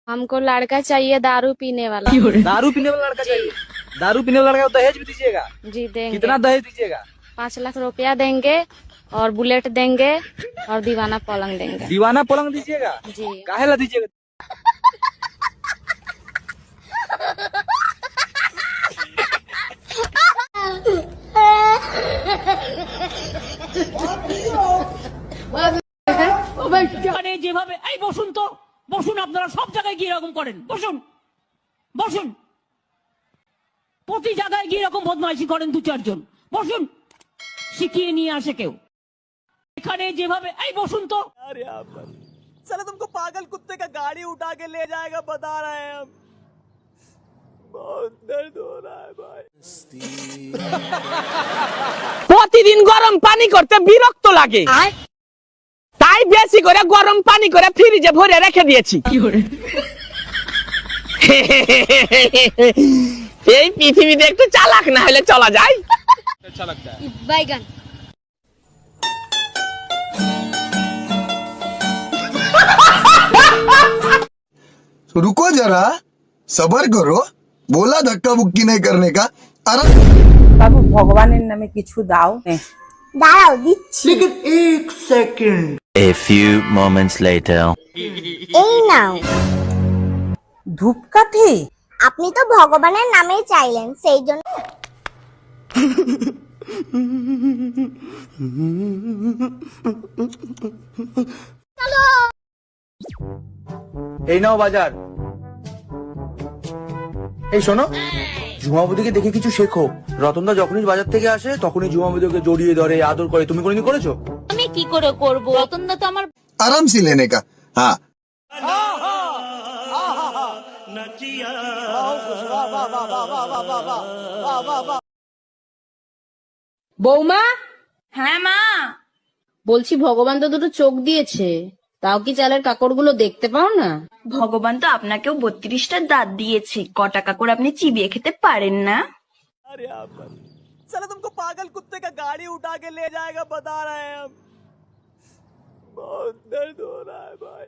हमको लड़का चाहिए दारू पीने वाला। दारू पीने वाला लड़का चाहिए। दारू पीने वाला लड़का को दहेज भी दीजिएगा? जी देंगे। कितना दहेज दीजिएगा? 5 लाख रुपया देंगे और बुलेट देंगे और दीवाना पलंग देंगे। दीवाना पलंग दीजिएगा? जी। काहे ला दीजिएगा? যেভাবে এই বসুন তো বসুন, আপনারা সব জায়গায় গিয়ে এরকম করেন, বসুন বসুন, প্রতি জায়গায় গিয়ে এরকম বদমাইশি করেন 2-4 জন, বসুন, শিখিয়ে নিয়ে আসে কেউ। এখানে যেভাবে এই বসুন তো। अरे साला तुमको पागल कुत्ते का गाड़ी उठा के ले जाएगा बता रहे हैं हम। बहुत दर्द हो रहा है भाई। প্রতিদিন গরম পানি করতে বিরক্ত লাগে, তাই বেশি করে গরম পানি করে ফ্রিজে ভরে রেখে দিয়েছি। এই পৃথিবীতে একটু চালাক না হলে চলা যায়। अच्छा लगता है। बैगन। रुको जरा, सबर करो, बोला धक्का बुक्की नहीं करने का। अरे বাবু ভগবানের নামে কিছু দাও। দাঁড়াও দিচ্ছি। A few moments later. এই নাও। ধূপকাঠি? আপনি তো ভগবানের নামেই চাইলেন, সেই জন্য। এই নাও বাজার। এই শোনো, ঝুমাবুদিকে দেখে কিছু শেখো। রতনদা যখনই বাজার থেকে আসে তখনই ঝুমাবুদিকে জড়িয়ে ধরে আদর করে। তুমি কোনোদিন করেছো? আমি কি করে করব? রতনদা তো আমার आराम से लेने का। हाँ বৌমা, হ্যাঁ মা। বলছি ভগবান তো দুটো চোখ দিয়েছে, তাও কি চালের কাকড়গুলো দেখতে পাও না? ভগবান তো আপনাকেও 32টা দাঁত দিয়েছে, ক টাকা করে আপনি চিবিয়ে খেতে পারেন না? अरे साला तुमको पागल कुत्ते का गाड़ी उठा के ले जाएगा बता रहे हैं हम। बहुत दर्द हो रहा है भाई।